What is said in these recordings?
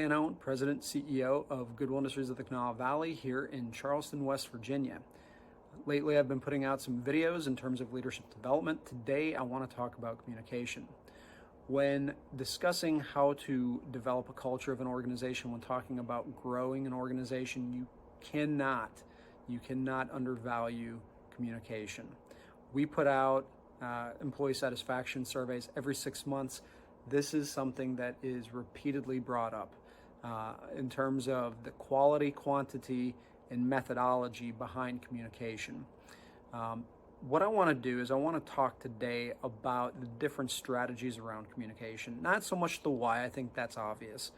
Cano, President, CEO of Goodwill Industries of the Kanawha Valley here in Charleston, West Virginia. Lately, I've been putting out some videos in terms of leadership development. Today, I want to talk about communication. When discussing how to develop a culture of an organization, when talking about growing an organization, you cannot undervalue communication. We put out employee satisfaction surveys every 6 months. This is something that is repeatedly brought up in terms of the quality, quantity, and methodology behind communication. What I want to do is I want to talk today about the different strategies around communication. Not so much the why, I think that's obvious,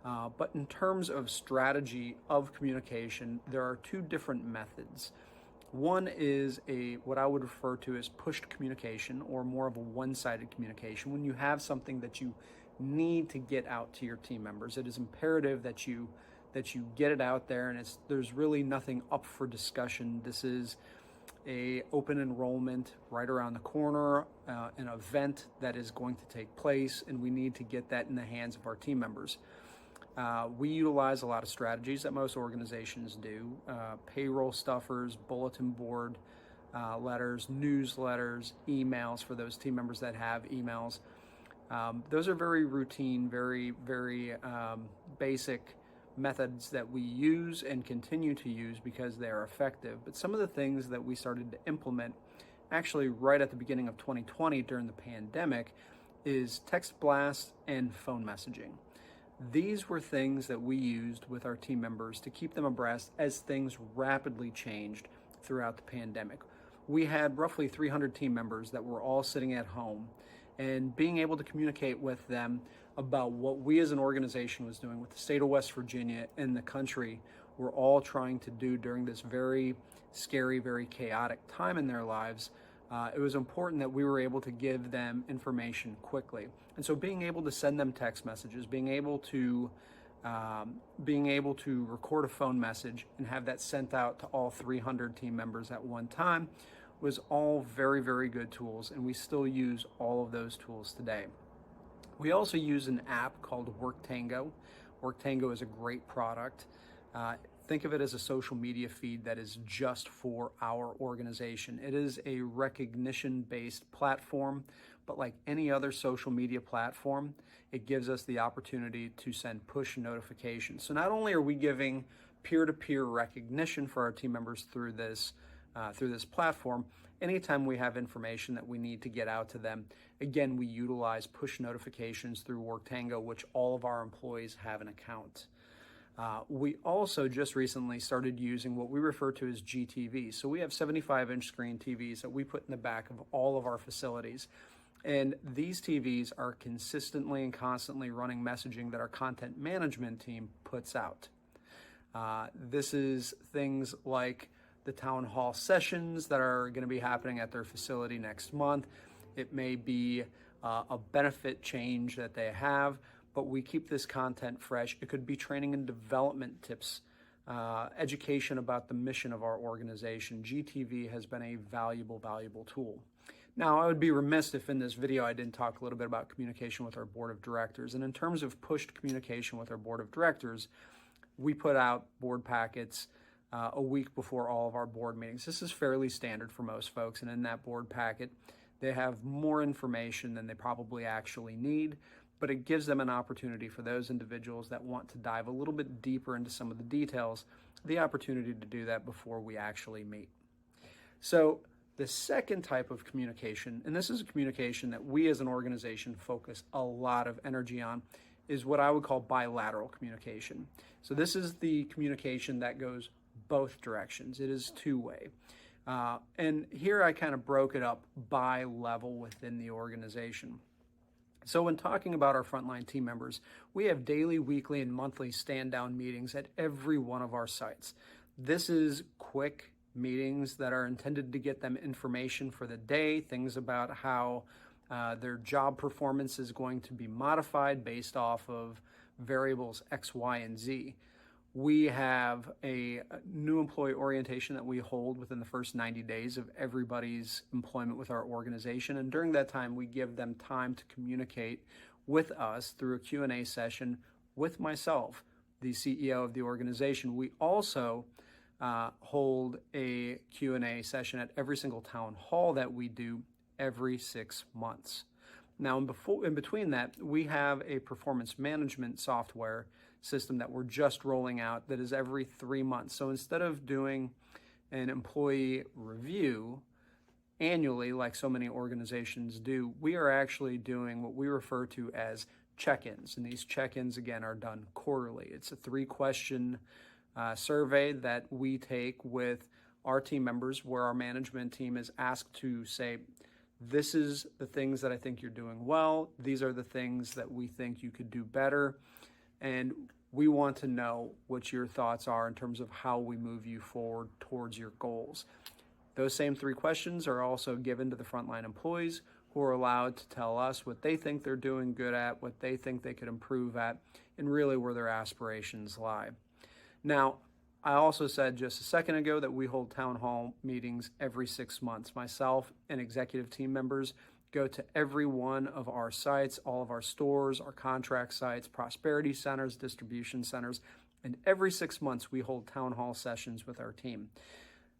but in terms of strategy of communication, there are two different methods. One is what I would refer to as pushed communication, or more of a one-sided communication. When you have something that you need to get out to your team members, it is imperative that you get it out there, and there's really nothing up for discussion. This is a open enrollment right around the corner, an event that is going to take place, and we need to get that in the hands of our team members. We utilize a lot of strategies that most organizations do, payroll stuffers, bulletin board letters, newsletters, emails for those team members that have emails. Those are very routine, very basic methods that we use and continue to use because they are effective. But some of the things that we started to implement actually right at the beginning of 2020 during the pandemic is text blasts and phone messaging. These were things that we used with our team members to keep them abreast as things rapidly changed throughout the pandemic. We had roughly 300 team members that were all sitting at home, and being able to communicate with them about what we as an organization was doing, with the state of West Virginia and the country were all trying to do during this very scary, very chaotic time in their lives. It was important that we were able to give them information quickly. And so being able to send them text messages, being able to record a phone message and have that sent out to all 300 team members at one time was all very good tools, and we still use all of those tools today. We also use an app called Worktango. Worktango is a great product. Think of it as a social media feed that is just for our organization. It is a recognition-based platform, but like any other social media platform, it gives us the opportunity to send push notifications. So not only are we giving peer-to-peer recognition for our team members through this platform, anytime we have information that we need to get out to them, again, we utilize push notifications through Worktango, which all of our employees have an account. We also just recently started using what we refer to as GTV. So we have 75-inch screen TVs that we put in the back of all of our facilities. And these TVs are consistently and constantly running messaging that our content management team puts out. This is things like the town hall sessions that are going to be happening at their facility next month. It may be a benefit change that they have, but we keep this content fresh. It could be training and development tips, education about the mission of our organization. GTV has been a valuable tool. Now, I would be remiss if in this video I didn't talk a little bit about communication with our board of directors. And in terms of pushed communication with our board of directors, we put out board packets a week before all of our board meetings. This is fairly standard for most folks, and in that board packet, they have more information than they probably actually need, but it gives them an opportunity for those individuals that want to dive a little bit deeper into some of the details, the opportunity to do that before we actually meet. So the second type of communication, and this is a communication that we as an organization focus a lot of energy on, is what I would call bilateral communication. So this is the communication that goes both directions. It is two-way. And here I kind of broke it up by level within the organization. So when talking about our frontline team members, we have daily, weekly, and monthly stand-down meetings at every one of our sites. This is quick meetings that are intended to get them information for the day, things about how their job performance is going to be modified based off of variables X, Y, and Z. We have a new employee orientation that we hold within the first 90 days of everybody's employment with our organization. And during that time, we give them time to communicate with us through a Q&A session with myself, the CEO of the organization, we also hold a Q&A session at every single town hall that we do every 6 months. Now, in between that, we have a performance management software system that we're just rolling out that is every 3 months. So instead of doing an employee review annually, like so many organizations do, we are actually doing what we refer to as check-ins. And these check-ins, again, are done quarterly. It's a 3-question survey that we take with our team members, where our management team is asked to say, this is the things that I think you're doing well. These are the things that we think you could do better. And we want to know what your thoughts are in terms of how we move you forward towards your goals. Those same 3 questions are also given to the frontline employees, who are allowed to tell us what they think they're doing good at, what they think they could improve at, and really where their aspirations lie. Now, I also said just a second ago that we hold town hall meetings every 6 months. Myself and executive team members go to every one of our sites, all of our stores, our contract sites, prosperity centers, distribution centers, and every 6 months we hold town hall sessions with our team.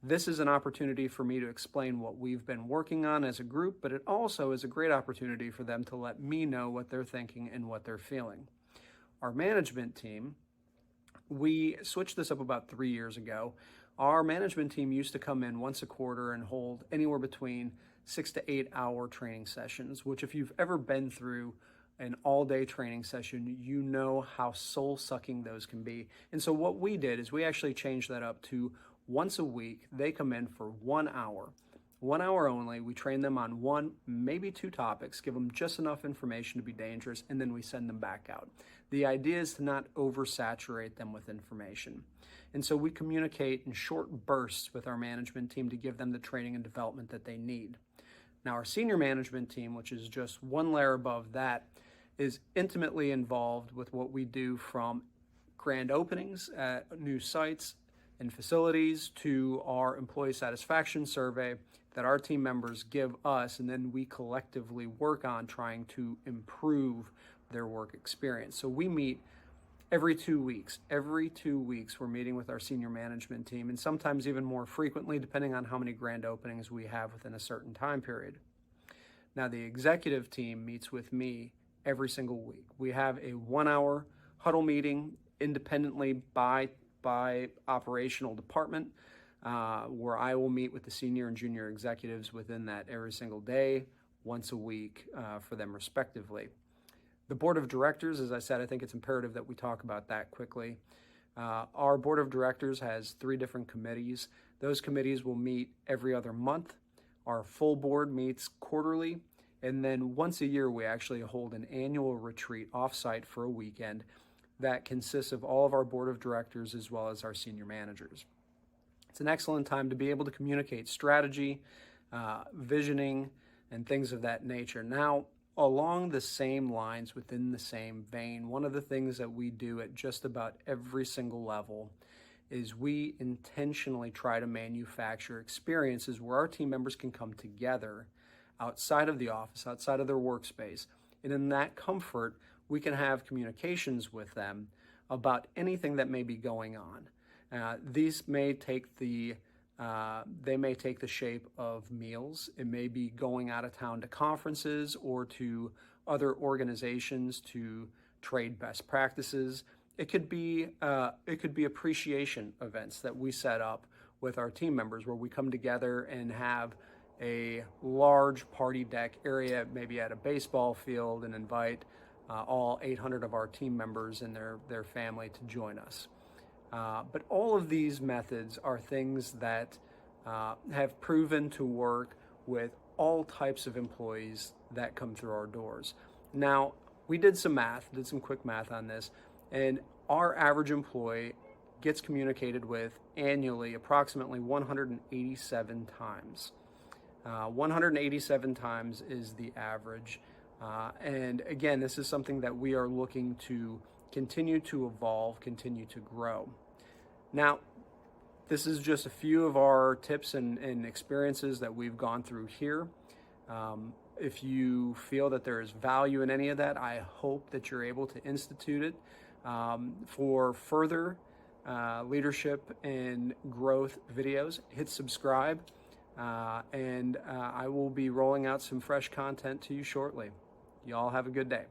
This is an opportunity for me to explain what we've been working on as a group, but it also is a great opportunity for them to let me know what they're thinking and what they're feeling. Our management team, we switched this up about 3 years ago. Our management team used to come in once a quarter and hold anywhere between 6 to 8 hour training sessions, which if you've ever been through an all-day training session, you know how soul-sucking those can be. And so what we did is we actually changed that up to once a week. They come in for 1 hour. 1 hour only. We train them on 1, maybe 2 topics, give them just enough information to be dangerous, and then we send them back out. The idea is to not oversaturate them with information. And so we communicate in short bursts with our management team to give them the training and development that they need. Now, our senior management team, which is just one layer above that, is intimately involved with what we do, from grand openings at new sites and facilities to our employee satisfaction survey that our team members give us, and then we collectively work on trying to improve their work experience. So we meet every 2 weeks. Every 2 weeks we're meeting with our senior management team, and sometimes even more frequently depending on how many grand openings we have within a certain time period. Now, the executive team meets with me every single week. We have a 1 hour huddle meeting independently by operational department, where I will meet with the senior and junior executives within that every single day, once a week, for them respectively. The board of directors, as I said, I think it's imperative that we talk about that quickly. Our board of directors has 3 different committees. Those committees will meet every other month. Our full board meets quarterly. And then once a year, we actually hold an annual retreat offsite for a weekend that consists of all of our board of directors as well as our senior managers. It's an excellent time to be able to communicate strategy, visioning, and things of that nature. Now, along the same lines, within the same vein, one of the things that we do at just about every single level is we intentionally try to manufacture experiences where our team members can come together outside of the office, outside of their workspace, and in that comfort, we can have communications with them about anything that may be going on. These may take the shape of meals. It may be going out of town to conferences or to other organizations to trade best practices. It could be appreciation events that we set up with our team members, where we come together and have a large party deck area, maybe at a baseball field, and invite all 800 of our team members and their family to join us. But all of these methods are things that have proven to work with all types of employees that come through our doors. Now, we did some quick math on this, and our average employee gets communicated with annually approximately 187 times. 187 times is the average. And again, this is something that we are looking to continue to evolve, continue to grow. Now, this is just a few of our tips and experiences that we've gone through here. If you feel that there is value in any of that, I hope that you're able to institute it. For further leadership and growth videos, hit subscribe, and I will be rolling out some fresh content to you shortly. You all have a good day.